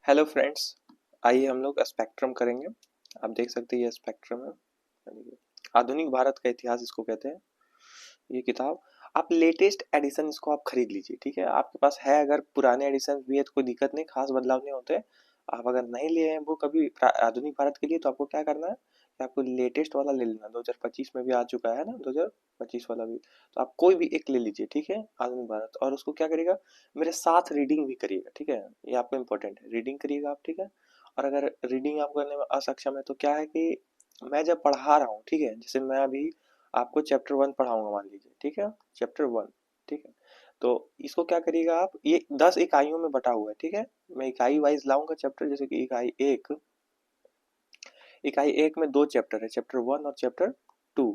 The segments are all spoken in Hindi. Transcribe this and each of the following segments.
हेलो फ्रेंड्स, आइए हम लोग स्पेक्ट्रम करेंगे। आप देख सकते हैं ये स्पेक्ट्रम है। आधुनिक भारत का इतिहास इसको कहते हैं। ये किताब आप लेटेस्ट एडिशन इसको आप खरीद लीजिए, ठीक है। आपके पास है अगर पुराने एडिशन भी है तो कोई दिक्कत नहीं, खास बदलाव नहीं होते। आप अगर नहीं लिए हैं वो कभी आधुनिक भारत के लिए तो आपको क्या करना है कि आपको लेटेस्ट वाला ले लेना। 2025 में भी आ चुका है ना, 2025 वाला भी। तो आप कोई भी एक ले लीजिए, ठीक है, आधुनिक भारत। और उसको क्या करिएगा, मेरे साथ रीडिंग भी करिएगा, ठीक है। ये आपको इम्पोर्टेंट है, रीडिंग करिएगा आप, ठीक है। और अगर रीडिंग आप करने में असक्षम है तो क्या है कि मैं जब पढ़ा रहा हूँ, ठीक है, जैसे मैं अभी आपको चैप्टर 1 पढ़ाऊंगा मान लीजिए, ठीक है, चैप्टर 1, ठीक है। तो इसको क्या करिएगा आप, ये 10 इकाइयों में बटा हुआ है, ठीक है। मैं इकाई वाइज लाऊंगा चैप्टर, जैसे कि इकाई एक में दो चैप्टर है, चैप्टर 1 और चैप्टर 2।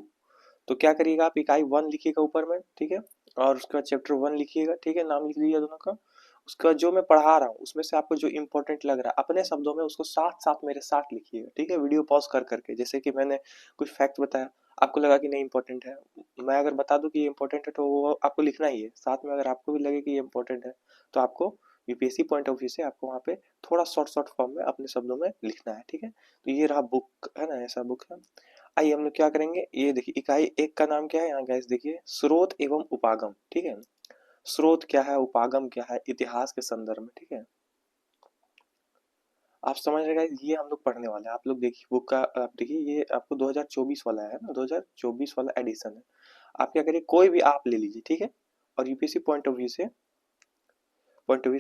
तो क्या करिएगा आप, इकाई 1 लिखिएगा ऊपर में, ठीक है। और उसका चैप्टर 1 लिखिएगा, ठीक है, नाम लिख दीजिए दोनों का। उसका जो मैं पढ़ा रहा हूँ उसमें से आपको जो इम्पोर्टेंट लग रहा है अपने शब्दों में उसको साथ साथ मेरे साथ लिखिएगा, ठीक है, वीडियो पॉज कर करके। जैसे कि मैंने कुछ फैक्ट बताया, आपको लगा कि नहीं इंपॉर्टेंट है, मैं अगर बता दूं कि ये इंपॉर्टेंट है तो वो आपको लिखना ही है साथ में। अगर आपको भी लगे कि ये इंपॉर्टेंट है तो आपको यूपीएससी पॉइंट ऑफ व्यू से आपको वहाँ पे थोड़ा शॉर्ट शॉर्ट फॉर्म में अपने शब्दों में लिखना है, ठीक है। तो ये रहा बुक, है ना, ऐसा बुक है। आइए हम लोग क्या करेंगे, ये देखिए इकाई एक का नाम क्या है यहाँ गाइस, देखिए स्रोत एवं उपागम, ठीक है। स्रोत क्या है, उपागम क्या है, इतिहास के संदर्भ में, ठीक है। आप समझ रहे गाइस, ये हम लोग पढ़ने वाले हैं। आप लोग देखिए बुक का, आप देखिए ये आपको 2024 वाला है ना, 2024 वाला एडिशन है। आप क्या करिए, कोई भी आप ले लीजिए, ठीक है। और यूपीएससी पॉइंट ऑफ व्यू से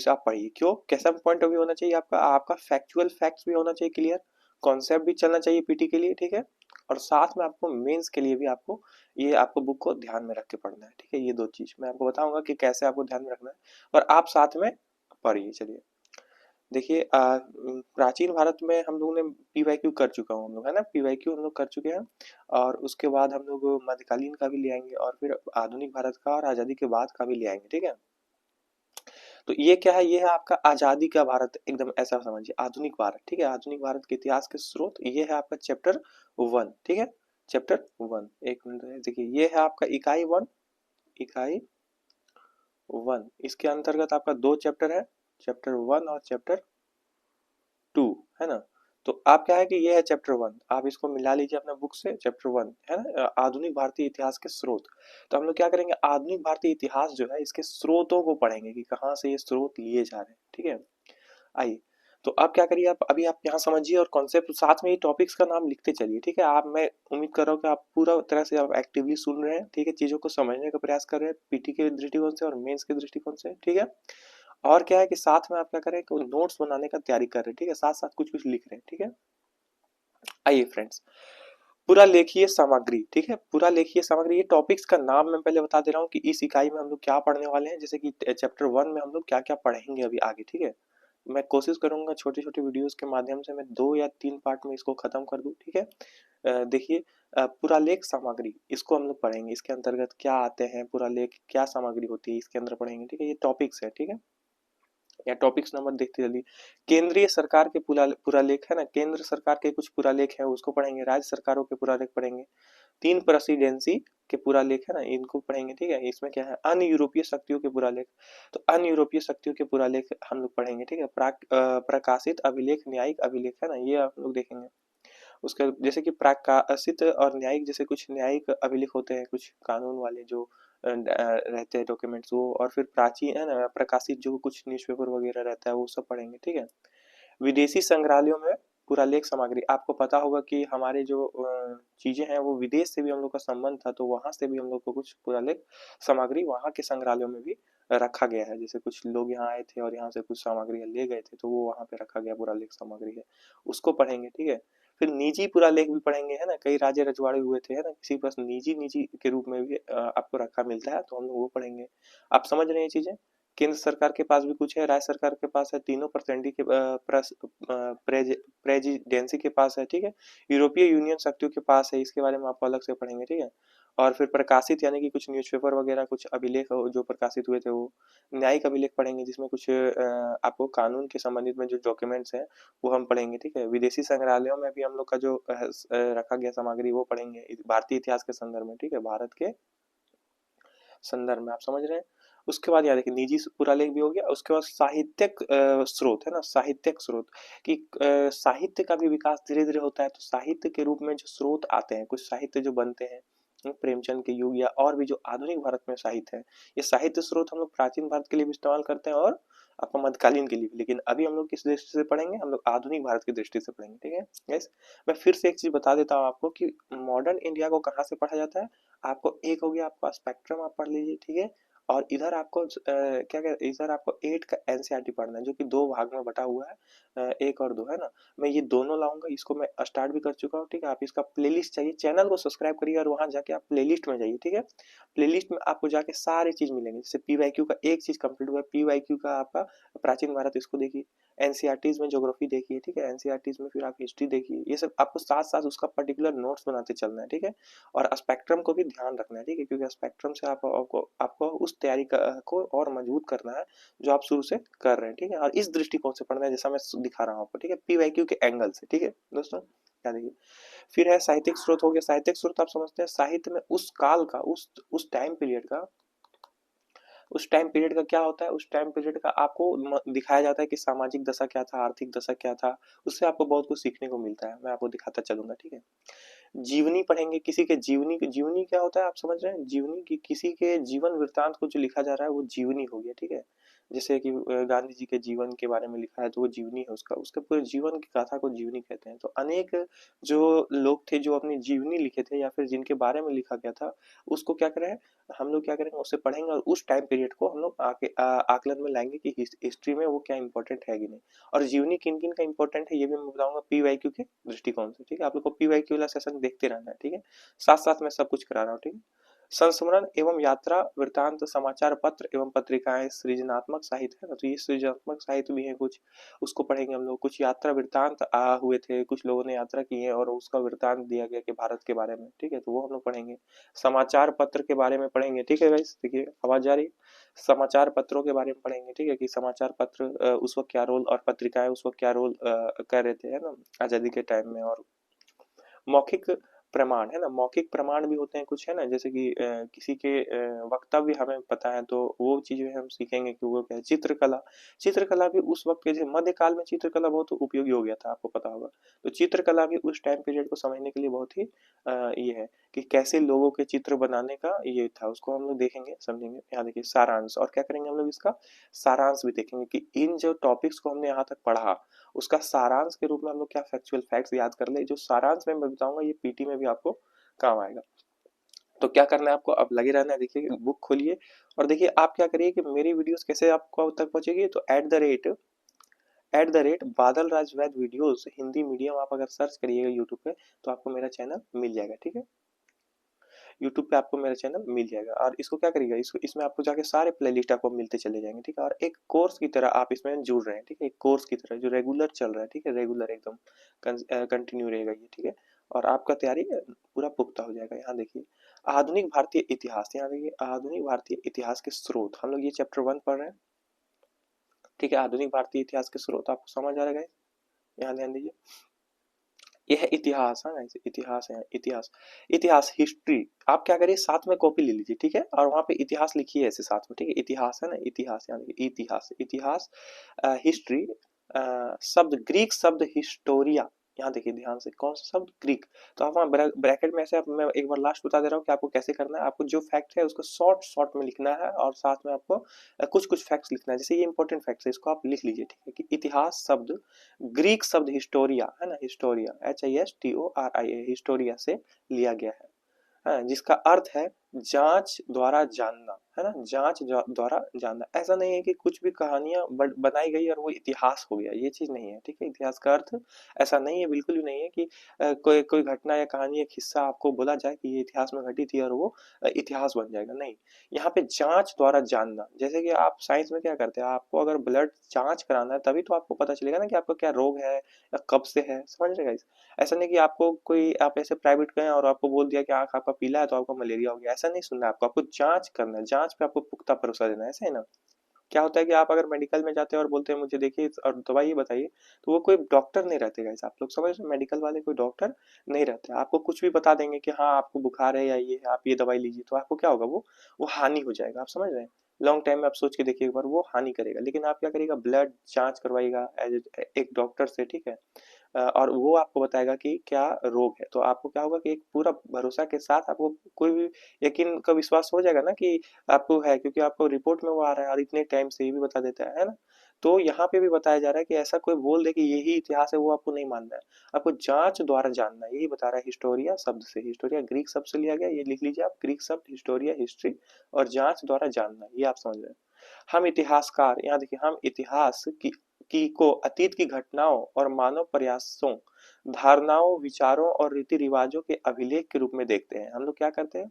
आप पढ़िए। क्यों, कैसा पॉइंट ऑफ व्यू होना चाहिए आपका, आपका फैक्चुअल फैक्ट्स भी होना चाहिए क्लियर, कॉन्सेप्ट भी चलना चाहिए पीटी के लिए, ठीक है। और साथ में आपको मेंस के लिए भी आपको ये आपको बुक को ध्यान में रख के पढ़ना है, ठीक है। ये दो चीज मैं आपको बताऊंगा कि कैसे आपको ध्यान में रखना है, और आप साथ में पढ़िए। चलिए देखिए, प्राचीन भारत में हम लोगों ने पीवाईक्यू कर चुका हूँ हम लोग, है ना, पीवाईक्यू हम लोग कर चुके हैं। और उसके बाद हम लोग मध्यकालीन का भी ले आएंगे, और फिर आधुनिक भारत का और आजादी के बाद का भी ले आएंगे, ठीक है। तो ये क्या है, ये है आपका आजादी का भारत, एकदम ऐसा समझिए, आधुनिक भारत, ठीक है। आधुनिक भारत के इतिहास के स्रोत, ये है आपका चैप्टर 1, ठीक है। चैप्टर 1, एक मिनट देखिए, ये है आपका इकाई 1, इकाई 1। इसके अंतर्गत आपका दो चैप्टर है, चैप्टर 1 और चैप्टर 2, है ना। तो आप क्या है कि ये है चैप्टर 1, आप इसको मिला लीजिए अपने बुक से, चैप्टर 1 है ना, आधुनिक भारतीय इतिहास के स्रोत। तो हम लोग क्या करेंगे, आधुनिक भारतीय इतिहास जो है इसके स्रोतों को पढ़ेंगे कि कहाँ से ये स्रोत लिए जा रहे हैं, ठीक है। आइए, तो आप क्या करिए, आप अभी आप यहाँ समझिए और कॉन्सेप्ट साथ में ही टॉपिक्स का नाम लिखते चलिए, ठीक है। आप, मैं उम्मीद कर रहा हूँ कि आप पूरा तरह से आप एक्टिवली सुन रहे हैं, ठीक है, चीजों को समझने का प्रयास कर रहे हैं पीटी के दृष्टिकोण से और मेंस के दृष्टिकोण से, ठीक है। और क्या है कि साथ में आप क्या करें कि नोट्स बनाने का तैयारी कर रहे हैं, ठीक है, साथ साथ कुछ कुछ लिख रहे हैं, ठीक है। आइए फ्रेंड्स, पूरा लेखीय सामग्री, ठीक है, पूरा लेखीय सामग्री, ये टॉपिक्स का नाम मैं पहले बता दे रहा हूँ कि इस इकाई में हम लोग क्या पढ़ने वाले हैं। जैसे कि चैप्टर 1 में हम लोग क्या क्या पढ़ेंगे अभी आगे, ठीक है। मैं कोशिश करूंगा छोटे छोटे वीडियोस के माध्यम से मैं 2 या 3 पार्ट में इसको खत्म कर दूं, ठीक है। देखिए, पुरालेख सामग्री इसको हम लोग पढ़ेंगे, इसके अंतर्गत क्या आते हैं, पुरालेख क्या सामग्री होती है इसके अंदर पढ़ेंगे, ठीक है। ये टॉपिक्स है, ठीक है, या टॉपिक्स नंबर देखते चलिए। केंद्रीय सरकार के पुरालेख है ना, केंद्र सरकार के कुछ पुरालेख है उसको पढ़ेंगे, राज्य सरकारों के पुरालेख पढ़ेंगे, 3 प्रेसिडेंसी के पुरालेख है ना, इनको पढ़ेंगे, ठीक है। इसमें क्या है, अन्य यूरोपीय शक्तियों के पुरालेख। तो अन्य यूरोपीय शक्तियों के पुरालेख हम लोग पढ़ेंगे, ठीक है। प्रकाशित अभिलेख, न्यायिक अभिलेख है ना, ये आप लोग देखेंगे। उसका जैसे कि प्रकाशित और न्यायिक, जैसे कुछ न्यायिक अभिलेख होते हैं, कुछ कानून वाले जो रहते हैं डॉक्यूमेंट्स, वो। और फिर प्राचीन है ना, प्रकाशित जो कुछ न्यूज़पेपर वगैरह रहता है वो सब पढ़ेंगे, ठीक है। विदेशी संग्रहालयों में पुरालेख सामग्री, आपको पता होगा कि हमारे जो चीजें हैं वो विदेश से भी हम लोग का संबंध था, तो वहां से भी हम लोग को कुछ पुरालेख सामग्री वहां के संग्रहालयों में भी रखा गया है। जैसे कुछ लोग यहाँ आए थे और यहाँ से कुछ सामग्री ले गए थे, तो वो वहां पे रखा गया पुरालेख सामग्री है, उसको पढ़ेंगे, ठीक है। फिर निजी पुरालेख भी पढ़ेंगे, है ना, कई राजे रजवाड़े हुए थे, है ना, किसी पास निजी निजी के रूप में भी आपको रखा मिलता है, तो हम लोग वो पढ़ेंगे। आप समझ रहे हैं ये चीजें। केंद्र सरकार के पास भी कुछ है, राज्य सरकार के पास है, तीनों प्रतिनिधि के प्रेजिडेंसी के पास है, ठीक है। यूरोपीय यूनियन शक्तियों के पास है, इसके बारे में आपको अलग से पढ़ेंगे, ठीक है। और फिर प्रकाशित यानी कि कुछ न्यूज़पेपर वगैरह, कुछ अभिलेख जो प्रकाशित हुए थे वो। न्यायिक अभिलेख पढ़ेंगे जिसमें कुछ आपको कानून के संबंधित में जो डॉक्यूमेंट्स हैं वो हम पढ़ेंगे, ठीक है। विदेशी संग्रहालयों में भी हम लोग का जो रखा गया सामग्री वो पढ़ेंगे, भारतीय इतिहास के संदर्भ में, ठीक है, भारत के संदर्भ में, आप समझ रहे हैं। उसके बाद यहाँ देखिए निजी पुरालेख भी हो गया। उसके बाद साहित्यिक स्रोत है ना, साहित्यिक स्रोत कि साहित्य का भी विकास धीरे धीरे होता है, तो साहित्य के रूप में जो स्रोत आते हैं, कुछ साहित्य जो बनते हैं प्रेमचंद के युग या और भी जो आधुनिक भारत में साहित्य है, ये साहित्य स्रोत हम लोग प्राचीन भारत के लिए भी इस्तेमाल करते हैं और आपका मध्यकालीन के लिए भी। लेकिन अभी हम लोग किस दृष्टि से पढ़ेंगे, हम लोग आधुनिक भारत की दृष्टि से पढ़ेंगे, ठीक है गाइस। मैं फिर से एक चीज बता देता हूँ आपको कि मॉडर्न इंडिया को कहाँ से पढ़ा जाता है। आपको एक हो गया आपका स्पेक्ट्रम, आप पढ़ लीजिए, ठीक है। और इधर आपको क्या क्या, इधर आपको 8 का एनसीईआरटी पढ़ना है, जो कि दो भाग में बटा हुआ है, 1 और 2 है ना। मैं ये दोनों लाऊंगा, इसको मैं स्टार्ट भी कर चुका हूँ, ठीक है। आप इसका प्लेलिस्ट चाहिए, चैनल को सब्सक्राइब करिए और वहां जाके आप प्लेलिस्ट में जाइए, ठीक है। प्लेलिस्ट में आपको जाके सारी चीज मिलेंगे। जैसे पीवाईक्यू का एक चीज कंप्लीट हुआ है, पीवाईक्यू का आपका प्राचीन भारत, इसको देखिए। एनसीईआरटीज में ज्योग्राफी देखिए, ठीक है। एनसीईआरटीज में फिर आप हिस्ट्री देखिए, ये सब आपको साथ साथ उसका पर्टिकुलर नोट्स बनाते चलना है, ठीक है। और स्पेक्ट्रम को भी ध्यान रखना है, ठीक है, क्योंकि स्पेक्ट्रम से आपको उस तैयारी को और मजबूत करना है जो आप शुरू से कर रहे हैं, ठीक है। और इस दृष्टिकोण से पढ़ना है, जैसा मैं दिखा रहा हूँ आपको, ठीक है, पीवाईक्यू के एंगल से, ठीक है दोस्तों। क्या देखिए, फिर है साहित्यिक स्रोत हो गया। साहित्यिक स्रोत आप समझते हैं, साहित्य में उस काल का, उस टाइम पीरियड का, उस टाइम पीरियड का क्या होता है, उस टाइम पीरियड का आपको दिखाया जाता है कि सामाजिक दशा क्या था, आर्थिक दशा क्या था। उससे आपको बहुत कुछ सीखने को मिलता है, मैं आपको दिखाता चलूंगा, ठीक है। जीवनी पढ़ेंगे, किसी के जीवनी, जीवनी क्या होता है आप समझ रहे हैं, जीवनी की किसी के जीवन वृत्तांत को जो लिखा जा रहा है वो जीवनी हो गया, ठीक है। जैसे कि गांधी जी के जीवन के बारे में लिखा है तो वो जीवनी है, उसका उसके पूरे जीवन की गाथा को जीवनी कहते हैं। तो अनेक जो लोग थे जो अपनी जीवनी लिखे थे या फिर जिनके बारे में लिखा गया था, उसको क्या करें, हम लोग क्या करेंगे, उससे पढ़ेंगे और उस टाइम पीरियड को हम लोग आके आकलन में लाएंगे कि हिस्ट्री में वो क्या इंपॉर्टेंट है कि नहीं। और जीवनी किन किन का इंपॉर्टेंट है ये भी मैं बताऊंगा पीवाईक्यू के दृष्टिकोण से, ठीक है। आप लोग को पीवाईक्यू वाला सेशन देखते रहना है, ठीक है। साथ साथ मैं सब कुछ करा रहा हूँ, ठीक है। संस्मरण एवं यात्रा वृतांत समाचार पत्र एवं पत्रिकाएं सृजनात्मक साहित्य है ना, तो ये सृजनात्मक साहित्य भी है कुछ, उसको पढ़ेंगे हम लोग। कुछ यात्रा वृतांत हुए थे, कुछ लोगों ने यात्रा की है और उसका वृतांत दिया गया कि भारत के बारे में, ठीक है, तो वो हम लोग पढ़ेंगे। समाचार पत्र के बारे में पढ़ेंगे, ठीक है गाइस, देखिए आवाज आ रही है। समाचार पत्रों के बारे में पढ़ेंगे, ठीक है, कि समाचार पत्र उस वक्त क्या रोल, और पत्रिकाएं उस वक्त क्या रोल कर रहे थे, है ना, आजादी के टाइम में। और मौखिक प्रमाण है ना, मौखिक प्रमाण भी होते हैं कुछ, है ना, जैसे कि किसी के वक्तव्य हमें पता है तो वो चीजें हम सीखेंगे कि वो क्या है। चित्रकला, चित्रकला भी उस वक्त के, जैसे मध्यकाल में चित्रकला बहुत उपयोगी हो गया था, आपको पता होगा। तो चित्रकला भी उस टाइम पीरियड को समझने के लिए बहुत ही ये है कि कैसे लोगों के चित्र बनाने का ये था, उसको हम लोग देखेंगे समझेंगे। यहाँ देखिए सारांश, और क्या करेंगे हम लोग, इसका सारांश भी देखेंगे कि इन जो टॉपिक्स को हमने यहाँ तक पढ़ा उसका सारांश के रूप में हम लोग क्या फैक्चुअल फैक्ट्स याद कर ले। जो सारांश में मैं बताऊंगा ये पीटी में भी आपको काम आएगा। तो क्या करना है आपको, अब लगे रहना है, देखिए बुक खोलिए और देखिए आप क्या करिए कि मेरी वीडियोस कैसे आपको तक पहुंचेगी। तो एट द रेट बादल राज वैद वीडियोस हिंदी मीडियम आप अगर सर्च करिएगा यूट्यूब पे तो आपको मेरा चैनल मिल जाएगा, ठीक है। यूट्यूब पे आपको मेरा चैनल मिल जाएगा और इसको क्या करिएगा, इसको इसमें आपको जाके सारे प्लेलिस्ट आपको मिलते चले जाएंगे, ठीक है। और एक कोर्स की तरह आप इसमें जुड़ रहे हैं, ठीक है, एक कोर्स की तरह जो रेगुलर चल रहा है, ठीक है, रेगुलर एकदम कंटिन्यू रहेगा ये, ठीक है। और आपका तैयारी पूरा पुख्ता हो जाएगा। यहाँ देखिए आधुनिक भारतीय इतिहास, यहाँ देखिए आधुनिक भारतीय इतिहास के स्रोत, हम लोग ये चैप्टर 1 पढ़ रहे हैं, ठीक है। आधुनिक भारतीय इतिहास के स्रोत आपको समझ आ रहा है, यहाँ ध्यान दीजिए। यह है इतिहास, हाँ इतिहास है, इतिहास, इतिहास हिस्ट्री। आप क्या करिए साथ में कॉपी ले लीजिए, ठीक है, और वहां पे इतिहास लिखिए ऐसे साथ में, ठीक है। इतिहास है ना, इतिहास, यानी इतिहास, इतिहास, हिस्ट्री, शब्द ग्रीक शब्द हिस्टोरिया, यहाँ देखिए ध्यान से, कौन सा शब्द, ग्रीक। तो आप वहाँ ब्रैकेट में ऐसे मैं एक बार लास्ट बता दे रहा हूँ कि आपको कैसे करना है। आपको जो फैक्ट है उसको शॉर्ट शॉर्ट में लिखना है और साथ में आपको कुछ कुछ फैक्ट्स लिखना है। जैसे ये इंपॉर्टेंट फैक्ट्स है, इसको आप लिख लीजिए, ठीक है, कि इतिहास शब्द ग्रीक शब्द हिस्टोरिया है ना, हिस्टोरिया HISTORIA हिस्टोरिया से लिया गया है, जिसका अर्थ है जांच द्वारा जानना, है ना, जांच द्वारा जानना। ऐसा नहीं है कि कुछ भी कहानियां बनाई गई और वो इतिहास हो गया, ये चीज नहीं है, ठीक है। इतिहास का अर्थ ऐसा नहीं है, बिल्कुल भी नहीं है कि कोई कोई घटना या कहानी एक हिस्सा आपको बोला जाए कि ये इतिहास में घटी थी और वो इतिहास बन जाएगा, नहीं। यहाँ पे जांच द्वारा जानना, जैसे कि आप साइंस में क्या करते हैं, आपको अगर ब्लड जांच कराना है तभी तो आपको पता चलेगा ना कि आपका क्या रोग है या कब से है, समझ रहे गाइस। ऐसा नहीं कि आपको कोई, आप ऐसे प्राइवेट गए और आपको बोल दिया कि आंख आपका पीला है तो आपको मलेरिया हो गया, ऐसा नहीं सुनना है आपको। आपको जांच करना है, जांच पे आपको पुख्ता भरोसा देना है, ऐसे है ना। क्या होता है कि आप अगर मेडिकल में जाते हैं और बोलते हैं मुझे देखिए और दवाई बताइए, तो वो कोई डॉक्टर नहीं रहते गाइस, आप लोग समझ रहे हैं, मेडिकल वाले कोई डॉक्टर नहीं रहते। आपको कुछ भी बता देंगे कि हाँ आपको बुखार है या ये है, आप ये दवाई लीजिए, तो आपको क्या होगा, वो हानि हो जाएगा, आप समझ रहे हैं। लॉन्ग टाइम में आप सोच के देखिए एक बार, वो हानि करेगा। लेकिन आप क्या करिएगा, ब्लड जांच करवाइएगा एज एक डॉक्टर से, ठीक है। और वो आपको बताएगा कि क्या रोग है, तो आपको क्या होगा कि एक पूरा भरोसा के साथ आपको कोई भी यकीन का विश्वास हो जाएगा ना कि आपको है, क्योंकि आपको रिपोर्ट में वो आ रहा है और इतने टाइम से ये भी बता देता है ना। तो यहाँ पे भी बताया जा रहा है कि ऐसा कोई बोल दे कि यही इतिहास है, वो आपको नहीं मानना है, आपको जांच द्वारा जानना है। यही बता रहा है हिस्टोरिया शब्द से, हिस्टोरिया ग्रीक शब्द से लिया गया, ये लिख लीजिए आप, ग्रीक शब्द हिस्टोरिया हिस्ट्री, और जांच द्वारा जानना, ये आप समझ रहे हैं। हम इतिहासकार, यहाँ देखिए, हम इतिहास की को अतीत की घटनाओं और मानव प्रयासों, धारणाओं, विचारों और रीति रिवाजों के अभिलेख के रूप में देखते हैं। हम लोग क्या करते हैं,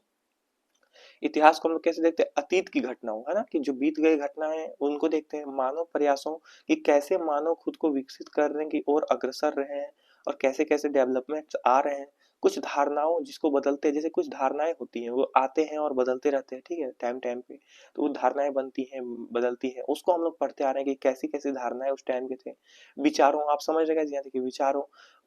इतिहास को हम लोग कैसे देखते हैं, अतीत की घटनाओं, है ना, कि जो बीत गई घटना है उनको देखते हैं। मानव प्रयासों, कि कैसे मानव खुद को विकसित करने की ओर अग्रसर रहे हैं और कैसे कैसे डेवलपमेंट आ रहे हैं। कुछ धारणाओं जिसको बदलते हैं, जैसे कुछ धारणाएं होती हैं वो आते हैं और बदलते रहते हैं, ठीक है, टाइम टाइम पे। तो वो धारणाएं बनती हैं, बदलती हैं, उसको हम लोग पढ़ते आ रहे हैं कि कैसी कैसी धारणाएं उस टाइम के थे। विचारों, आप समझ रहे हैं, देखिए विचारों,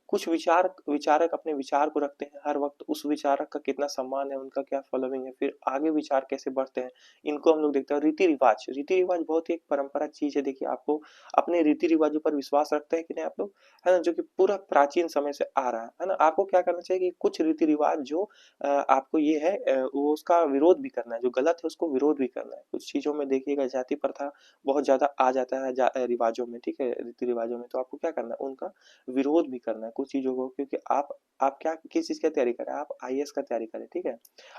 कुछ विचारक अपने विचार को रखते हैं हर वक्त, उस विचारक का कितना सम्मान है, उनका क्या फॉलोइंग है, फिर आगे विचार कैसे बढ़ते हैं, इनको हम लोग देखते हैं। रीति रिवाज, रीति रिवाज बहुत ही एक परंपरा चीज है। देखिए, आपको अपने रीति रिवाजों पर विश्वास रखते हैं कि नहीं आप लोग, है ना, जो कि पूरा प्राचीन समय से आ रहा है ना। आपको क्या करना चाहिए कि कुछ रीति रिवाज जो आपको ये है वो उसका विरोध भी करना है, जो गलत है उसको विरोध भी करना है। कुछ चीजों में देखिएगा जाति प्रथा बहुत ज्यादा आ जाता है रिवाजों में, ठीक है, रीति रिवाजों में, तो आपको क्या करना है, उनका विरोध भी करना है कुछ चीजों को, क्योंकि आप क्या किस चीज की तैयारी करें, आप आईएएस का तैयारी करें, ठीक है।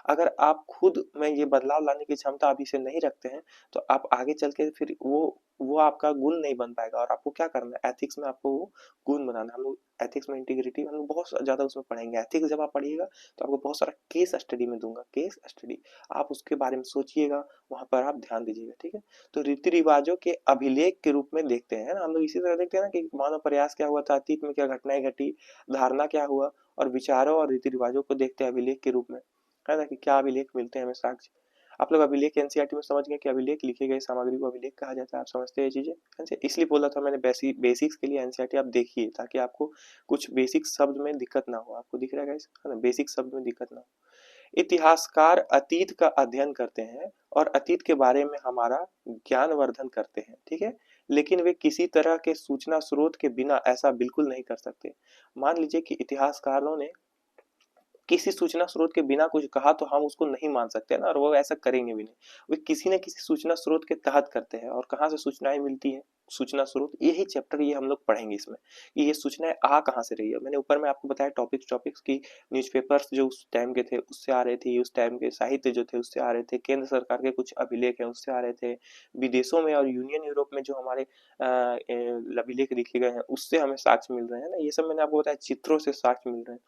अगर आप खुद में ये बदलाव लाने की क्षमता अभी से नहीं रखते हैं, तो आप आगे चल के फिर वो आपका गुण नहीं बन पाएगा। और आपको क्या करना है, एथिक्स में आपको वो गुण बनाना है। हम लोग एथिक्स में इंटीग्रिटी हम लोग बहुत ज्यादा उसमें पढ़ेंगे। एथिक्स जब आप पढ़िएगा तो आपको बहुत सारा केस स्टडी में दूंगा, केस स्टडी, आप उसके बारे में सोचिएगा, वहां पर आप ध्यान दीजिएगा, ठीक है। तो रीति रिवाजों के अभिलेख के रूप में देखते हैं ना हम लोग, इसी तरह देखते हैं ना कि मानव प्रयास क्या हुआ था, अतीत में क्या घटनाएं घटी, धारणा क्या हुआ, और विचारों और रीति रिवाजों को देखते हैं अभिलेख के रूप में, है ना, कि क्या अभिलेख मिलते हैं हमें, साक्ष्य। आप लोग अभिलेख एनसीईआरटी में समझ गए कि अभिलेख, लिखी गई सामग्री को अभिलेख कहा जाता है, आप समझते हैं ये चीजें। इसलिए बोला था मैंने बेसिक्स के लिए एनसीईआरटी आप देखिए, ताकि आपको कुछ बेसिक शब्द में दिक्कत ना हो। आपको दिख रहा है गाइस, है ना, बेसिक शब्द में दिक्कत ना हो। इतिहासकार अतीत का अध्ययन करते हैं और अतीत के बारे में हमारा ज्ञानवर्धन करते हैं, ठीक है। लेकिन वे किसी तरह के सूचना स्रोत के बिना ऐसा बिल्कुल नहीं कर सकते। मान लीजिए कि इतिहासकारों ने किसी सूचना स्रोत के बिना कुछ कहा तो हम उसको नहीं मान सकते ना, और वो ऐसा करेंगे भी नहीं। वे किसी न किसी सूचना स्रोत के तहत करते हैं। और कहाँ से सूचनाएं मिलती है, सूचना स्रोत, यही चैप्टर ये हम लोग पढ़ेंगे इसमें, कि ये सूचनाएं आ कहाँ से रही है। मैंने ऊपर में आपको बताया टॉपिक्स की, न्यूज़पेपर्स जो उस टाइम के थे उससे आ रहे थे, उस टाइम के साहित्य जो थे उससे आ रहे थे, केंद्र सरकार के कुछ अभिलेख हैं उससे आ रहे थे, विदेशों में और यूनियन यूरोप में जो हमारे अभिलेख लिखे गए हैं उससे हमें साक्ष्य मिल रहे हैं ना। ये सब मैंने आपको बताया, चित्रों से साक्ष्य मिल रहे हैं।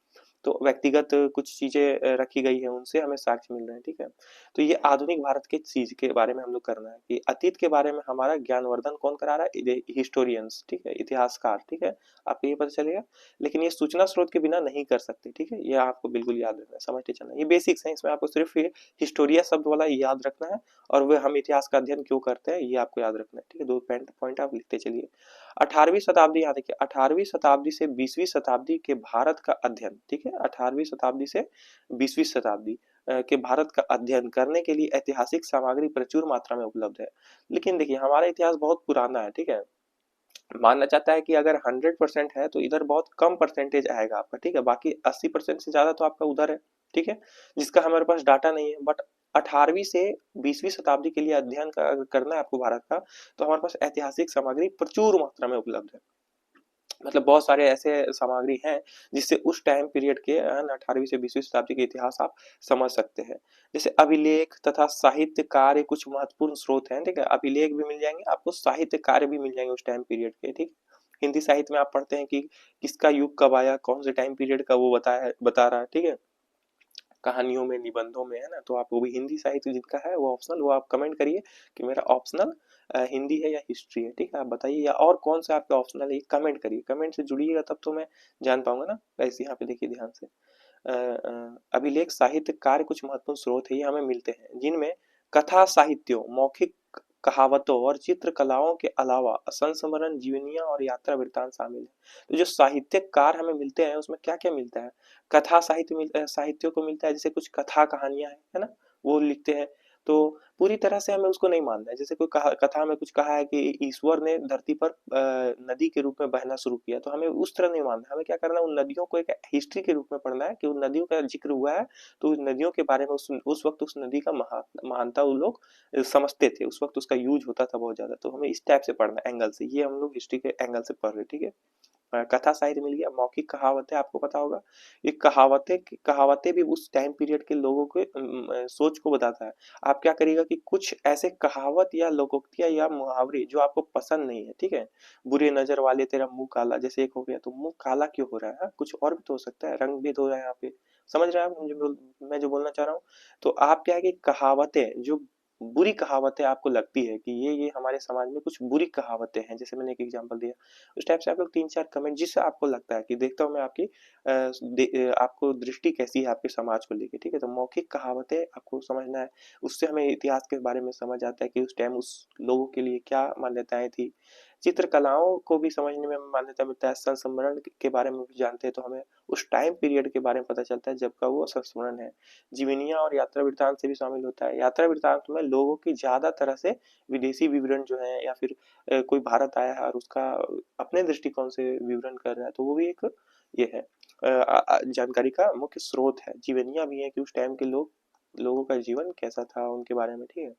तो व्यक्तिगत कुछ चीजें रखी गई है, उनसे हमें साक्ष्य मिल रहे हैं, ठीक है। तो ये आधुनिक भारत के चीज के बारे में हम लोग करना है, कि अतीत के बारे में हमारा ज्ञानवर्धन कौन करा रहा है, हिस्टोरियंस, ठीक है, इतिहासकार, ठीक है। आपको ये पता चलेगा। लेकिन ये सूचना स्रोत के बिना नहीं कर सकते, ठीक है, ये आपको बिल्कुल याद रखना है, समझते चलना। ये बेसिक्स है, इसमें आपको सिर्फ ये हिस्टोरिया शब्द वाला याद रखना है, और वह हम इतिहास का अध्ययन क्यों करते हैं ये आपको याद रखना है, ठीक है। दो पॉइंट आप लिखते चलिए। 18वीं शताब्दी, यहाँ देखिए, 18वीं शताब्दी से 20वीं शताब्दी के भारत का अध्ययन, ठीक है, 18वीं शताब्दी से 20वीं शताब्दी के भारत का अध्ययन करने के लिए ऐतिहासिक सामग्री प्रचुर मात्रा में उपलब्ध है। लेकिन देखिए, हमारा इतिहास बहुत पुराना है, ठीक है। मानना चाहता है कि अगर 100% है तो इधर बहुत कम परसेंटेज आएगा आपका, ठीक है, बाकी 80% से ज्यादा तो आपका उधर है, ठीक है, जिसका हमारे पास डाटा नहीं है। बट 18वीं से 20वीं शताब्दी के लिए अध्ययन करना है आपको भारत का, तो हमारे पास ऐतिहासिक सामग्री प्रचुर मात्रा में उपलब्ध है। मतलब बहुत सारे ऐसे सामग्री हैं जिससे उस टाइम पीरियड के 18वीं से 20वीं शताब्दी के इतिहास आप समझ सकते हैं। जैसे अभिलेख तथा साहित्य कार्य कुछ महत्वपूर्ण स्रोत हैं, ठीक है, अभिलेख भी मिल जाएंगे आपको, साहित्य कार्य भी मिल जाएंगे उस टाइम पीरियड के, ठीक। हिंदी साहित्य में आप पढ़ते हैं कि किसका युग कब आया, कौन से टाइम पीरियड का, वो बता रहा है, ठीक है, कहानियों में, निबंधों में, है ना। तो आप वो भी हिंदी साहित्य जिनका है वो ऑप्शनल, वो आप कमेंट करिए कि मेरा ऑप्शनल हिंदी है या हिस्ट्री है, ठीक है, आप बताइए, या और कौन सा आपका ऑप्शनल है, कमेंट करिए, कमेंट से जुड़िएगा तब तो मैं जान पाऊंगा ना। वैसे यहाँ पे देखिए ध्यान से, अभिलेख साहित्य कार्य कुछ महत्वपूर्ण स्रोत है, ये हमें मिलते हैं, जिनमें कथा साहित्यों, मौखिक कहावतों और चित्रकलाओं के अलावा संस्मरण, जीवनियां और यात्रा वृत्तांत शामिल है। तो जो साहित्यिक कार्य हमें मिलते हैं उसमें क्या क्या मिलता है, कथा साहित्य साहित्यों को मिलता है, जैसे कुछ कथा कहानियां है ना, वो लिखते हैं। तो पूरी तरह से हमें उसको नहीं मानना है। जैसे कोई कथा में कुछ कहा है कि ईश्वर ने धरती पर नदी के रूप में बहना शुरू किया, तो हमें उस तरह नहीं मानना है। हमें क्या करना है, उन नदियों को एक हिस्ट्री के रूप में पढ़ना है कि उन नदियों का जिक्र हुआ है, तो उन नदियों के बारे में उस वक्त उस नदी का महानता वो लोग समझते थे, उस वक्त उसका यूज होता था बहुत ज्यादा। तो हमें इस टाइप से पढ़ना है, एंगल से। ये हम लोग हिस्ट्री के एंगल से पढ़ रहे हैं, ठीक है। कथा साहित्य मिल गया। मौखिक कहावतें आपको पता होगा, ये कहावतें कहावतें भी उस टाइम पीरियड के लोगों के सोच को बताता है। आप क्या करिएगा कि कुछ ऐसे कहावत या लोकोक्तियां या मुहावरे जो आपको पसंद नहीं है, ठीक है। बुरे नजर वाले तेरा मुंह काला, जैसे एक हो गया, तो मुंह काला क्यों हो रहा है, कुछ और भी तो हो सकता है, रंग भेद हो रहा है यहाँ पे। समझ रहे हैं आप मैं जो बोलना चाह रहा हूँ। तो आप क्या है कि कहावतें जो बुरी कहावतें आपको लगती है कि ये हमारे समाज में कुछ बुरी कहावतें हैं, जैसे मैंने एक एग्जांपल दिया, उस टाइप से आप लोग 3-4 कमेंट, जिससे आपको लगता है कि देखता हूँ मैं आपकी आपको दृष्टि कैसी है आपके समाज को लेके, ठीक है। तो मौखिक कहावतें आपको समझना है, उससे हमें इतिहास के बारे में समझ आता है कि उस टाइम उस लोगों के लिए क्या मान्यताएं थी। चित्रकलाओं को भी समझने में मान्यता मिलता है, संस्मरण के बारे में भी जानते हैं, तो हमें उस टाइम पीरियड के बारे में पता चलता है जब का वो संस्मरण है। जीवनियां और यात्रा वृत्तांत से भी शामिल होता है। यात्रा वृत्तांत में लोगों की ज्यादा तरह से विदेशी विवरण जो है, या फिर कोई भारत आया है और उसका अपने दृष्टिकोण से विवरण कर रहा है, तो वो भी एक ये है जानकारी का मुख्य स्रोत है। जीवनियां भी है कि उस टाइम के लोगों का जीवन कैसा था उनके बारे में, ठीक है।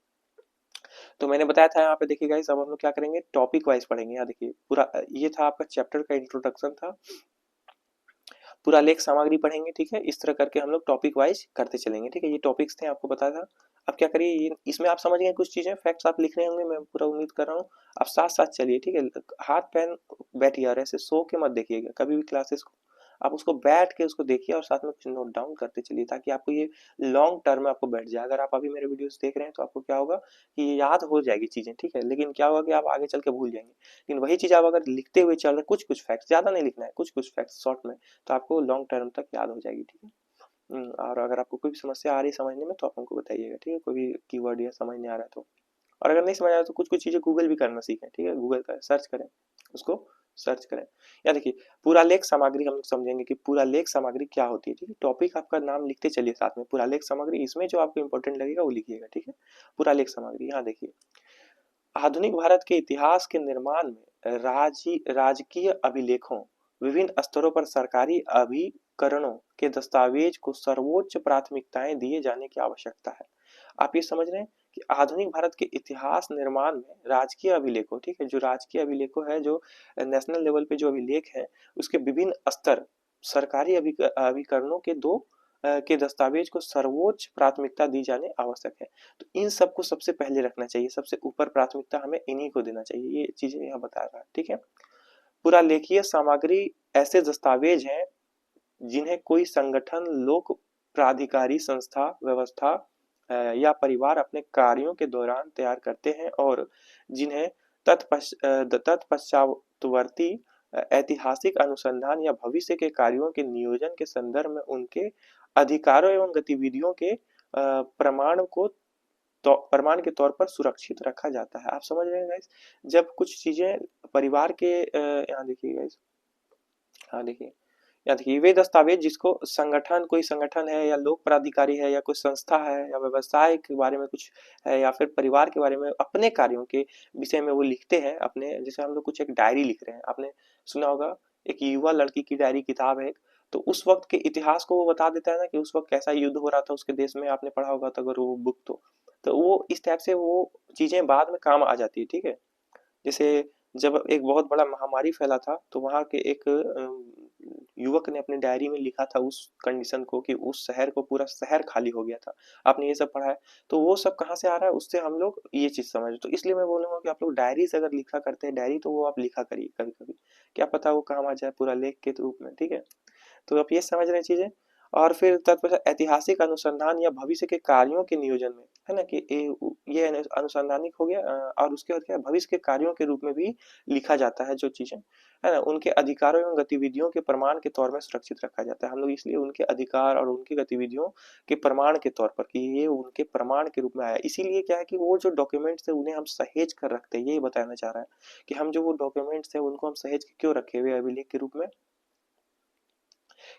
तो मैंने बताया था यहाँ पे, देखिए गाइस, अब हम लोग क्या करेंगे, टॉपिक वाइज पढ़ेंगे। यहाँ देखिए पूरा ये था आपका चैप्टर का इंट्रोडक्शन था, पूरा लेख सामग्री पढ़ेंगे, ठीक है। इस तरह करके हम लोग टॉपिक वाइज करते चलेंगे, ठीक है। ये टॉपिक्स थे, आपको बताया था। अब क्या करिए, ये इसमें आप समझ गए कुछ चीजें, फैक्ट्स आप लिख रहे होंगे, मैं पूरा उम्मीद कर रहा हूँ। आप साथ साथ चलिए, ठीक है। हाथ पैन बैठिए, और ऐसे सो के मत देखिएगा कभी भी क्लासेस को। आप उसको बैठ के उसको देखिए और साथ में कुछ नोट डाउन करते चलिए, ताकि आपको ये लॉन्ग टर्म में आपको बैठ जाए। अगर आप अभी मेरे वीडियोस देख रहे हैं तो आपको क्या होगा कि ये याद हो जाएगी चीजें, ठीक है। लेकिन क्या होगा कि आप आगे चल के भूल जाएंगे। लेकिन वही चीज आप अगर लिखते हुए चल रहे, कुछ कुछ फैक्ट्स, ज्यादा नहीं लिखना है, कुछ कुछ फैक्ट्स शॉर्ट में, तो आपको लॉन्ग टर्म तक याद हो जाएगी, ठीक है। और अगर आपको कोई भी समस्या आ रही है समझने में, तो आप हमको बताइएगा, ठीक है। कोई भी कीवर्ड या समझ नहीं आ रहा है तो, और अगर नहीं समझ आ रहा तो कुछ कुछ चीजें गूगल भी करना सीखें, ठीक है। गूगल पर सर्च करें, उसको सर्च करें। या देखिए, पूरा लेख सामग्री हम लोग समझेंगे कि पूरा लेख सामग्री क्या होती है, ठीक है। टॉपिक आपका नाम लिखते चलिए साथ में, पूरा लेख सामग्री, इसमें जो आपको इंपॉर्टेंट लगेगा वो लिखिएगा, ठीक है। पूरा लेख सामग्री, यहाँ देखिए, आधुनिक भारत के इतिहास के निर्माण में राजकीय अभिलेखों, विभिन्न स्तरों पर सरकारी अभिकरणों के दस्तावेज को सर्वोच्च प्राथमिकताएं दिए जाने की आवश्यकता है। आप ये समझ रहे हैं कि आधुनिक भारत के इतिहास निर्माण में राजकीय अभिलेखों, ठीक है, जो राजकीय अभिलेखों है, जो नेशनल लेवल पे जो अभिलेख है, उसके विभिन्न स्तर, सरकारी अभिकरणों के के दस्तावेज को सर्वोच्च प्राथमिकता दी जाने आवश्यक है। तो इन सबको सबसे पहले रखना चाहिए, सबसे ऊपर प्राथमिकता हमें इन्हीं को देना चाहिए। ये चीजें यहाँ बता रहा है, ठीक है। पूरा लेखीय सामग्री ऐसे दस्तावेज हैं जिन्हें कोई संगठन, लोक प्राधिकारी संस्था, व्यवस्था या परिवार अपने कार्यों के दौरान तैयार करते हैं, और जिन्हें तत्पश्चातवर्ती ऐतिहासिक अनुसंधान या भविष्य के कार्यों के नियोजन के संदर्भ में उनके अधिकारों एवं गतिविधियों के प्रमाण को तो प्रमाण के तौर पर सुरक्षित रखा जाता है। आप समझ रहे हैं गाइस, जब कुछ चीजें परिवार के यहाँ देखिए गाइस, हाँ देखिए, या देखिए वे दस्तावेज जिसको संगठन, कोई संगठन है या लोक प्राधिकारी है या कोई संस्था है या व्यवसाय के बारे में कुछ है या फिर परिवार के बारे में अपने कार्यों के विषय में वो लिखते हैं अपने, जैसे हम लोग कुछ एक डायरी लिख रहे हैं, आपने सुना होगा एक युवा लड़की की डायरी किताब है, तो उस वक्त के इतिहास को वो बता देता है ना कि उस वक्त कैसा युद्ध हो रहा था उसके देश में, आपने पढ़ा होगा तो अगर वो बुक तो वो इस टाइप से वो चीजें बाद में काम आ जाती है, ठीक है। जैसे जब एक बहुत बड़ा महामारी फैला था, तो वहां के एक युवक ने अपनी डायरी में लिखा था उस कंडीशन को कि उस शहर को, पूरा शहर खाली हो गया था। आपने ये सब पढ़ा है, तो वो सब कहाँ से आ रहा है, उससे हम लोग ये चीज समझ। तो इसलिए मैं बोलूंगा कि आप लोग डायरी से अगर लिखा करते हैं डायरी, तो वो आप लिखा करिए कभी कभी, क्या पता वो काम आ जाए पूरा लेख के रूप में, ठीक है। तो आप ये समझ रहे हैं चीजें। और फिर तत्पश्चात ऐतिहासिक अनुसंधान या भविष्य के कार्यों के नियोजन में, है ना, कि ये अनुसंधानिक हो गया, और उसके बाद क्या, भविष्य के कार्यों के रूप में भी लिखा जाता है जो चीजें, है ना, उनके अधिकारों एवं गतिविधियों के प्रमाण के तौर में सुरक्षित रखा जाता है। हम लोग इसलिए उनके अधिकार और उनकी गतिविधियों के प्रमाण के तौर पर, कि ये उनके प्रमाण के रूप में आया, इसीलिए क्या है कि वो जो डॉक्यूमेंट्स है उन्हें हम सहेज कर रखते हैं। यही बताना चाह रहा है कि हम जो वो डॉक्यूमेंट्स है उनको हम सहेज के क्यों रखे हुए अभिलेख के रूप में,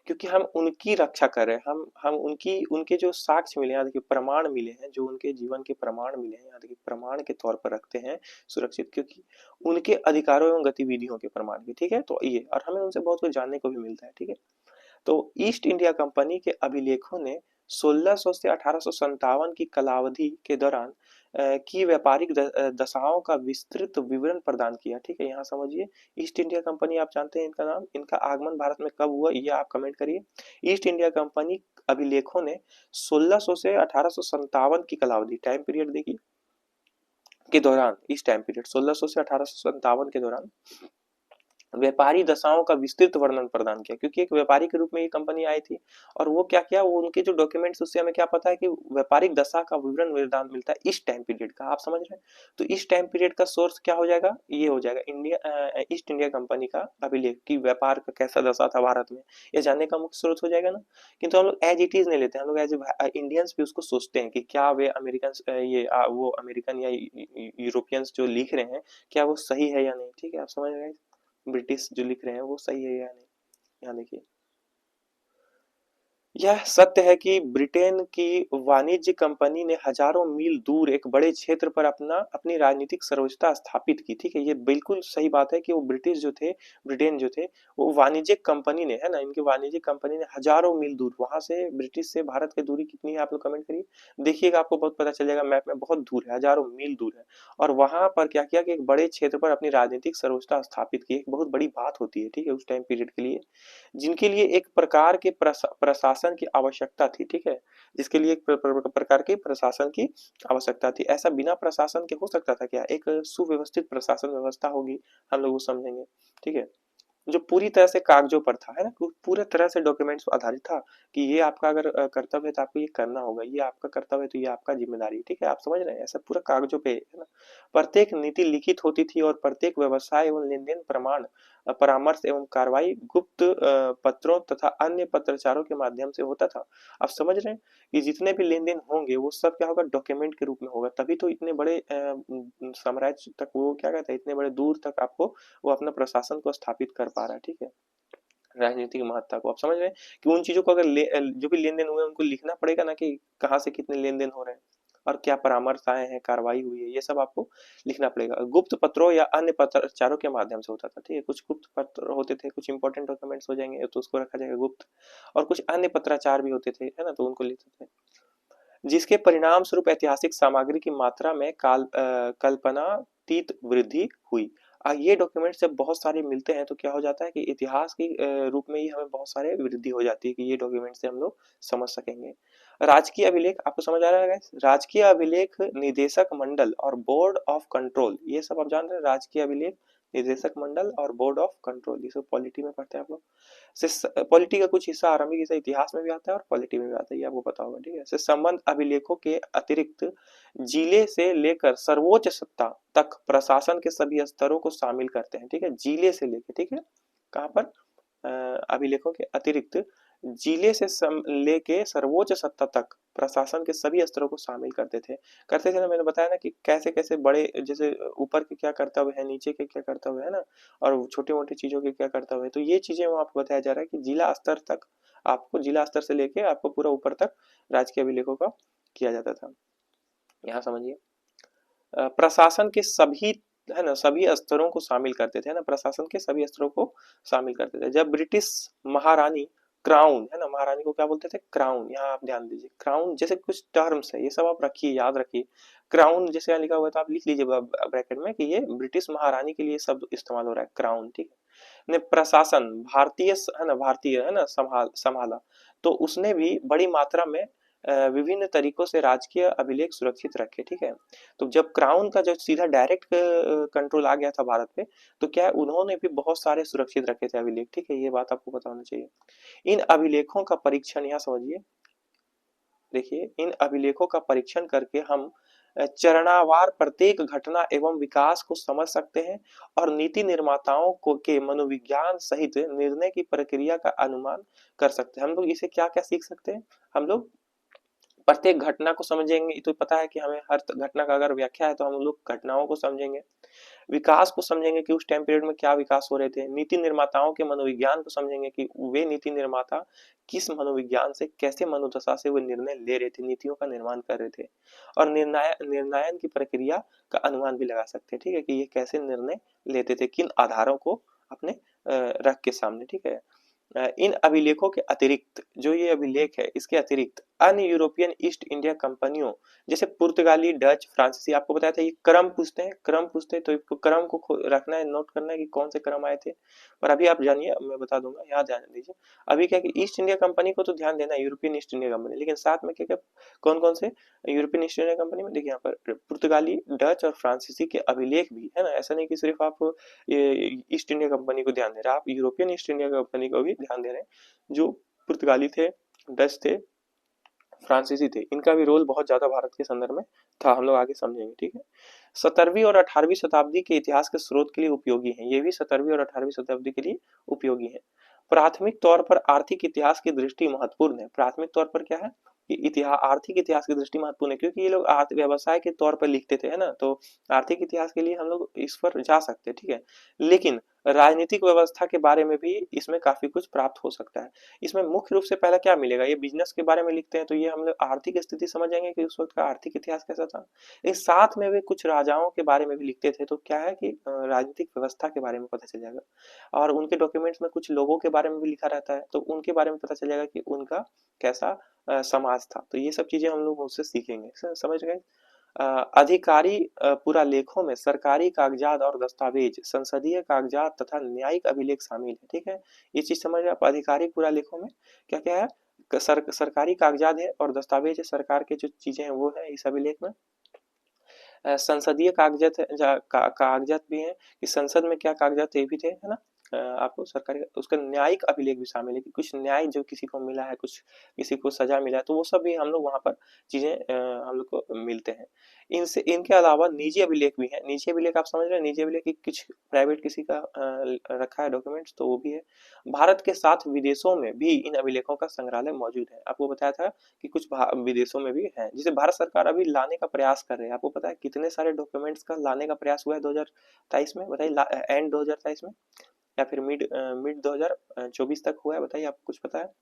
क्योंकि हम उनकी रक्षा कर रहे हैं, हम उनकी उनके जो साक्ष्य मिले, यहाँ देखिए प्रमाण मिले हैं, जो उनके जीवन के प्रमाण मिले हैं, यहाँ देखिए प्रमाण के तौर पर रखते हैं सुरक्षित, क्योंकि उनके अधिकारों एवं गतिविधियों के प्रमाण भी, ठीक है। तो ये, और हमें उनसे बहुत कुछ जानने को भी मिलता है, ठीक है। तो ईस्ट इंडिया कंपनी के अभिलेखों ने 1600 से 1857 की कालावधि के दौरान की व्यापारिक दशाओं का विस्तृत विवरण प्रदान किया, ठीक है। यहाँ समझिए, ईस्ट इंडिया कंपनी आप जानते हैं इनका नाम, इनका आगमन भारत में कब हुआ ये आप कमेंट करिए। ईस्ट इंडिया कंपनी अभिलेखों ने 1600 से 1857 की कालावधि, टाइम पीरियड देखिए, के दौरान, इस टाइम पीरियड 1600 से 1857 के दौरान व्यापारी दशाओं का विस्तृत वर्णन प्रदान किया, क्योंकि एक व्यापारी के रूप में ये कंपनी आई थी। और वो क्या किया, वो उनके जो डॉक्यूमेंट्स, उससे हमें क्या पता है कि व्यापारिक दशा का विवरण विवरण मिलता है इस टाइम पीरियड का, आप समझ रहे हैं। तो इस टाइम पीरियड का सोर्स क्या हो जाएगा, ये हो जाएगा इंडिया, ईस्ट इंडिया कंपनी का अभिलेख की व्यापार का कैसा दशा था भारत में, ये जानने का मुख्य स्रोत हो जाएगा ना। किंतु हम लोग एज इट इज नहीं लेते, हम लोग एज इंडियंस भी उसको सोचते हैं कि क्या वे अमेरिकन, वो अमेरिकन या यूरोपियंस जो लिख रहे हैं, क्या वो सही है या नहीं, ठीक है। आप समझ रहे हैं, ब्रिटिश जो लिख रहे हैं वो सही है या नहीं। यहाँ देखिए, यह सत्य है कि ब्रिटेन की वाणिज्य कंपनी ने हजारों मील दूर एक बड़े क्षेत्र पर अपनी राजनीतिक सर्वोच्चता स्थापित की, ठीक है। ये बिल्कुल सही बात है कि वो ब्रिटिश जो थे, ब्रिटेन जो थे, वो वाणिज्यिक कंपनी ने, है ना, इनकी वाणिज्यिक कंपनी ने हजारों मील दूर, वहां से ब्रिटिश से भारत की दूरी कितनी है आप लोग कमेंट करिए, देखिएगा आपको बहुत पता चल जाएगा मैप में, बहुत दूर है, हजारों मील दूर है। और वहां पर क्या किया कि एक बड़े क्षेत्र पर अपनी राजनीतिक सर्वोच्चता स्थापित की, एक बहुत बड़ी बात होती है, ठीक है, उस टाइम पीरियड के लिए, जिनके लिए एक प्रकार के प्रशासन की आवश्यकता थी, ठीक है, जिसके लिए एक प्रकार के प्रशासन की आवश्यकता थी। ऐसा बिना प्रशासन के हो सकता था क्या, एक सुव्यवस्थित प्रशासन व्यवस्था होगी, हम लोग वो समझेंगे, ठीक है, जो पूरी तरह से कागजों पर था, है ना, पूरे तरह से डॉक्यूमेंट्स आधारित था कि ये आपका अगर कर्तव्य है तो आपको ये करना होगा, ये आपका कर्तव्य है तो ये आपका जिम्मेदारी, ठीक है। आप समझ रहे हैं, ऐसा पूरा कागजों पे, है ना। प्रत्येक नीति लिखित होती थी और प्रत्येक व्यवसाय एवं लेन देन प्रमाण, परामर्श एवं कार्रवाई गुप्त पत्रों तथा अन्य पत्राचारों के माध्यम से होता था। आप समझ रहे हैं कि जितने भी लेन देन होंगे वो सब क्या होगा, डॉक्यूमेंट के रूप में होगा, तभी तो इतने बड़े साम्राज्य तक वो क्या कहते हैं, इतने बड़े दूर तक आपको वो अपना प्रशासन को स्थापित कर पा रहा है, ठीक है, राजनीतिक महत्ता को। आप समझ रहे हैं कि उन चीजों को अगर जो भी लेन देन हुए उनको लिखना पड़ेगा ना, कि कहाँ से कितने लेन देन हो रहे हैं और क्या परामर्श आए हैं, कार्रवाई हुई है, ये सब आपको लिखना पड़ेगा। गुप्त पत्रों या अन्य पत्राचारों के माध्यम से होता था, ठीक है, कुछ गुप्त पत्र होते थे, कुछ इंपॉर्टेंट डॉक्यूमेंट्स हो जाएंगे तो उसको रखा जाएगा गुप्त, और कुछ अन्य पत्राचार भी होते थे, है ना, तो उनको लिखते थे, जिसके परिणाम स्वरूप ऐतिहासिक सामग्री की मात्रा में कल्पनातीत वृद्धि हुई। ये डॉक्यूमेंट जब बहुत सारे मिलते हैं तो क्या हो जाता है कि इतिहास के रूप में ही हमें बहुत सारे वृद्धि हो जाती है, कि ये डॉक्यूमेंट से हम लोग समझ सकेंगे। राजकीय अभिलेख आपको समझ आ रहा है guys? राजकीय अभिलेख निदेशक मंडल और बोर्ड ऑफ कंट्रोल, ये सब आप जान रहे हैं, राजकीय अभिलेख निदेशक मंडल और बोर्ड ऑफ कंट्रोल, ये सब पॉलिटी में पढ़ते हैं आप लोग। से पॉलिटी का कुछ हिस्सा, आरंभिक हिस्सा इतिहास में भी आता है और पॉलिटी में भी आता है, ये आपको पता होगा, ठीक है। से संबंध अभिलेखों के अतिरिक्त जिले से लेकर सर्वोच्च सत्ता तक प्रशासन के सभी स्तरों को शामिल करते हैं, ठीक है, जिले से लेकर, ठीक है, कहाँ पर, अभिलेखों के अतिरिक्त जिले से लेके सर्वोच्च सत्ता तक प्रशासन के सभी स्तरों को शामिल करते थे ना। मैंने बताया ना कि कैसे कैसे बड़े, जैसे ऊपर के क्या कर्तव्य है, नीचे के क्या कर्तव्य है ना, और छोटी मोटी चीजों के क्या कर्तव्य है, तो ये चीजें वहां आपको बताया जा रहा है कि जिला स्तर तक, आपको जिला स्तर से लेके आपको पूरा ऊपर तक राजकीय अभिलेखों का किया जाता था। यहाँ समझिए, प्रशासन के सभी, है ना, सभी स्तरों को शामिल करते थे, है ना, प्रशासन के सभी स्तरों को शामिल करते थे। जब ब्रिटिश महारानी क्राउन, है ना, महारानी को क्या बोलते थे, क्राउन, यहाँ आप ध्यान दीजिए, क्राउन जैसे कुछ टर्म्स है, ये सब आप रखिए, याद रखिए। क्राउन जैसे यहाँ लिखा हुआ है तो आप लिख लीजिए ब्रैकेट में कि ये ब्रिटिश महारानी के लिए शब्द इस्तेमाल हो रहा है, क्राउन, ठीक है। ने प्रशासन भारतीय, है ना, भारतीय, है ना, संभाला, तो उसने भी बड़ी मात्रा में विभिन्न तरीकों से राजकीय अभिलेख सुरक्षित रखे, ठीक है। तो जब क्राउन का जो सीधा डायरेक्ट कंट्रोल आ गया था भारत पे, तो क्या है, उन्होंने भी बहुत सारे सुरक्षित रखे थे अभिलेख, ठीक है, ये बात आपको पता होना चाहिए। इन अभिलेखों का परीक्षण, यहाँ समझिए, देखिए, इन अभिलेखों का परीक्षण करके हम चरणावार प्रत्येक घटना एवं विकास को समझ सकते हैं और नीति निर्माताओं को के मनोविज्ञान सहित निर्णय की प्रक्रिया का अनुमान कर सकते हैं। हम लोग इसे क्या क्या सीख सकते हैं, हम लोग प्रत्येक घटना को समझेंगे तो पता है कि हमें हर घटना का अगर व्याख्या है तो हम लोग घटनाओं को समझेंगे, विकास को समझेंगे कि उस टाइम पीरियड में क्या विकास हो रहे थे, नीति निर्माताओं के मनोविज्ञान को समझेंगे कि वे नीति निर्माता किस मनोविज्ञान से, कैसे मनोदशा से वे निर्णय ले रहे थे, नीतियों का निर्माण कर रहे थे, और निर्णायन की प्रक्रिया का अनुमान भी लगा सकते हैं, ठीक है, कि ये कैसे निर्णय लेते थे, किन आधारों को अपने रख के सामने, ठीक है। इन अभिलेखों के अतिरिक्त, जो ये अभिलेख है इसके अतिरिक्त अन्य यूरोपियन ईस्ट इंडिया कंपनियों जैसे पुर्तगाली, डच, फ्रांसीसी, आपको बताया था ये क्रम पूछते हैं, क्रम पूछते हैं तो इसको क्रम को रखना है, नोट करना है कि कौन से क्रम आए थे। पर अभी आप जानिए, मैं बता दूंगा, यहाँ ध्यान दीजिए। अभी क्या कि ईस्ट इंडिया कंपनी को तो ध्यान देना है, यूरोपियन ईस्ट इंडिया कंपनी, लेकिन साथ में क्या क्या, कौन कौन से यूरोपियन ईस्ट इंडिया कंपनी में, देखिए यहाँ पर पुर्तगाली, डच और फ्रांसीसी के अभिलेख भी है ना, ऐसा नहीं कि सिर्फ आप ये ईस्ट इंडिया कंपनी को ध्यान दे रहे हैं, आप यूरोपियन ईस्ट इंडिया कंपनी को भी ध्यान दे रहे हैं। जो पुर्तगाली थे, डच थे, फ्रांसीसी थे, इनका भी रोल बहुत ज्यादा भारत के संदर्भ में था, हम लोग आगे समझेंगे, ठीक है। 17वीं और 18वीं शताब्दी के इतिहास के स्रोत के लिए उपयोगी है, ये भी 17वीं और 18वीं शताब्दी के लिए उपयोगी है। प्राथमिक तौर पर आर्थिक इतिहास की दृष्टि महत्वपूर्ण है, प्राथमिक तौर पर क्या है कि इतिहास, आर्थिक इतिहास की दृष्टि महत्वपूर्ण है, क्योंकि ये लोग व्यवसाय के तौर पर लिखते थे, है ना, तो आर्थिक इतिहास के लिए हम लोग इस पर जा सकते हैं, ठीक है। लेकिन राजनीतिक व्यवस्था के बारे में भी इसमें काफी कुछ प्राप्त हो सकता है। इसमें मुख्य रूप से पहला क्या मिलेगा, ये बिजनेस के बारे में लिखते हैं तो ये हम लोग आर्थिक स्थिति समझेंगे कि उस वक्त का आर्थिक इतिहास कैसा था। इस साथ में वे कुछ राजाओं के बारे में भी लिखते थे, तो क्या है कि राजनीतिक व्यवस्था के बारे में पता चल जाएगा, और उनके डॉक्यूमेंट्स में कुछ लोगों के बारे में भी लिखा रहता है, तो उनके बारे में पता चल जाएगा कि उनका कैसा समाज था। तो ये सब चीजें हम लोग उससे सीखेंगे, समझ गए। अधिकारी पुरालेखों में सरकारी कागजात और दस्तावेज, संसदीय कागजात तथा न्यायिक अभिलेख शामिल है, ठीक है। ये चीज समझ रहे आप, आधिकारिक पुरालेखों में क्या क्या है, सरकारी कागजात है और दस्तावेज है, सरकार के जो चीजें हैं वो है इस अभिलेख में। संसदीय कागजात है, कागजात भी है कि संसद में क्या कागजात ये भी थे, है ना। आपको सरकारी उसका न्यायिक अभिलेख भी शामिल है कि कुछ न्याय जो किसी को मिला है, कुछ किसी को सजा मिला है, तो वो सब भी हम लोग वहां पर चीजें हम लोग को मिलते हैं। इनसे इनके अलावा निजी अभिलेख भी है, निजी अभिलेख आप समझ रहे हैं, निजी अभिलेख की कुछ प्राइवेट किसी का रखा है डॉक्यूमेंट्स, तो वो भी है। भारत के साथ विदेशों में भी इन अभिलेखों का संग्रहालय मौजूद है, आपको बताया था कि कुछ विदेशों में भी है, जिसे भारत सरकार अभी लाने का प्रयास कर रहे हैं। आपको पता है कितने सारे डॉक्यूमेंट्स का लाने का प्रयास हुआ है 2023 में, बताइए, एंड 2023 में या फिर मिड मिड 2024 तक हुआ है, बताइए, आपको कुछ पता है।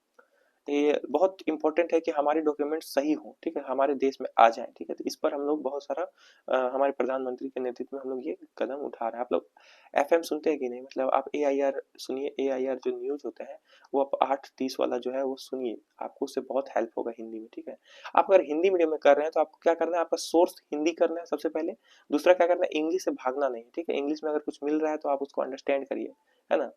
ये बहुत इंपॉर्टेंट है कि हमारे डॉक्यूमेंट सही हो, ठीक है, हमारे देश में आ जाए, ठीक है, तो इस पर हम लोग बहुत सारा हमारे प्रधानमंत्री के नेतृत्व में हम लोग ये कदम उठा रहे हैं। आप लोग एफएम सुनते हैं कि नहीं, मतलब आप एआईआर सुनिए, एआईआर जो न्यूज होता है वो आप 8:30 वाला जो है वो सुनिए, आपको उससे बहुत हेल्प होगा हिंदी में, ठीक है। आप अगर हिंदी मीडियम में कर रहे हैं तो आपको क्या करना है, आपका सोर्स हिंदी करना है सबसे पहले, दूसरा क्या करना है, इंग्लिश से भागना नहीं, ठीक है, इंग्लिश में अगर कुछ मिल रहा है तो आप उसको अंडरस्टैंड करिए, है ना।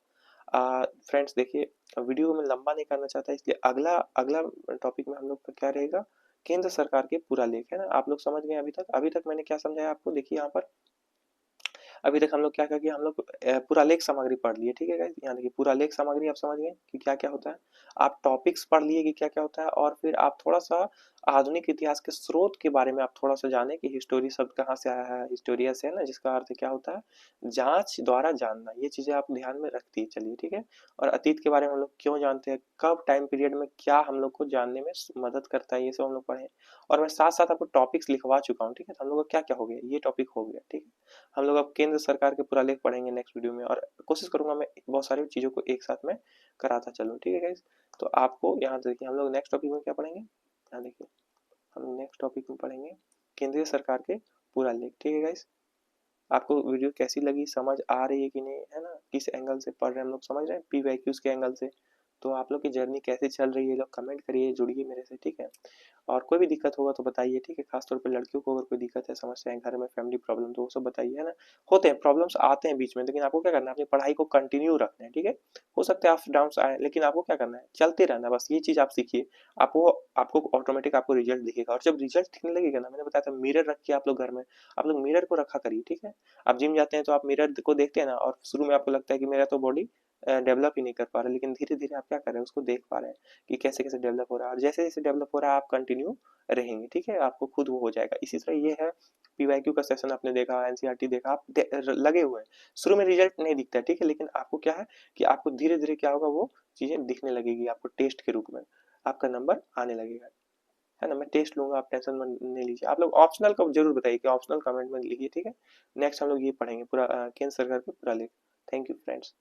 फ्रेंड्स देखिए, वीडियो में लंबा नहीं करना चाहता, इसलिए अगला अगला टॉपिक में हम लोग का क्या रहेगा, केंद्र सरकार के पूरा लेख, है ना। आप लोग समझ गए अभी तक मैंने क्या समझाया आपको, देखिए यहाँ पर अभी तक हम लोग क्या क्या किया, हम लोग पूरा लेख सामग्री पढ़ लिए, ठीक है गाइस। यहाँ देखिए पूरा लेख सामग्री आप समझ गए कि क्या क्या होता है, आप टॉपिक्स पढ़ लिए कि क्या क्या होता है, और फिर आप थोड़ा सा आधुनिक इतिहास के स्रोत के बारे में आप थोड़ा सा जाने कि हिस्टोरी शब्द कहाँ से आया है, हिस्टोरिया से, है ना, जिसका अर्थ क्या होता है, जांच द्वारा जानना, ये चीजें आप ध्यान में रखती है, चलिए, ठीक है। और अतीत के बारे में हम लोग क्यों जानते हैं, कब टाइम पीरियड में क्या हम लोग को जानने में मदद करता है, ये सब हम लोग पढ़े। और मैं साथ साथ आपको टॉपिक्स लिखवा चुका हूँ, ठीक है, तो हम लोग का क्या क्या हो गया, ये टॉपिक हो गया, ठीक है। हम लोग अब केंद्र सरकार के पूरा लेख पढ़ेंगे नेक्स्ट वीडियो में, और कोशिश करूंगा मैं बहुत सारी चीजों को एक साथ में कराता चलूं, ठीक है गाइस। तो आपको यहाँ देखिए हम लोग नेक्स्ट टॉपिक में क्या पढ़ेंगे, यहाँ देखिए हम लोग नेक्स्ट टॉपिक में पढ़ेंगे केंद्रीय सरकार के पूरा लेख, ठीक है गाइस। आपको वीडियो कैसी लगी, समझ आ रही है कि नहीं, है ना, किस एंगल से पढ़ रहे हैं हम लोग, समझ रहे हैं पीवाईक्यूज के एंगल से। तो आप लोग की जर्नी कैसे चल रही है, लोग कमेंट करिए, जुड़िए मेरे से, ठीक है। और कोई भी दिक्कत होगा तो बताइए, ठीक है, खासतौर पे लड़कियों को अगर कोई दिक्कत है, समस्या है घर में, फैमिली प्रॉब्लम, तो वो सब बताइए, है ना। होते हैं प्रॉब्लम्स, आते हैं बीच में, लेकिन आपको क्या करना है, अपनी पढ़ाई को कंटिन्यू रखना है, ठीक है। हो सकता है अप डाउन आए, लेकिन आपको क्या करना है, चलते रहना, बस ये चीज आप सीखिए। आपको आपको ऑटोमेटिक आपको रिजल्ट दिखेगा, और जब रिजल्ट दिखने लगेगा ना, मैंने बताया था मिरर रख के आप लोग घर में, आप लोग मिरर को रखा करिए, ठीक है। आप जिम जाते हैं तो आप मिरर को देखते हैं ना, और शुरू में आपको लगता है कि मेरा तो बॉडी डेवलप ही नहीं कर पा रहा, लेकिन धीरे धीरे आप क्या कर रहे हैं, उसको देख पा रहे हैं कि कैसे कैसे डेवलप हो रहा है, और जैसे जैसे डेवलप हो रहा है आप कंटिन्यू रहेंगे, ठीक है, आपको खुद वो हो जाएगा। इसी तरह ये है, पीवाईक्यू का सेशन आपने देखा, एनसीईआरटी देखा, आप लगे हुए हैं, शुरू में रिजल्ट नहीं दिखता है, ठीक है, लेकिन आपको क्या है कि आपको धीरे धीरे क्या होगा, वो चीजें दिखने लगेगी, आपको टेस्ट के रूप में आपका नंबर आने लगेगा। है ना, मैं टेस्ट लूंगा, आप टेंशन नहीं लीजिए। आप लोग ऑप्शनल का जरूर बताइए कि ऑप्शनल कमेंट में लिखिए, ठीक है। नेक्स्ट हम लोग ये पढ़ेंगे पूरा केंद्र सरकार के पूरा लेख। Thank you friends.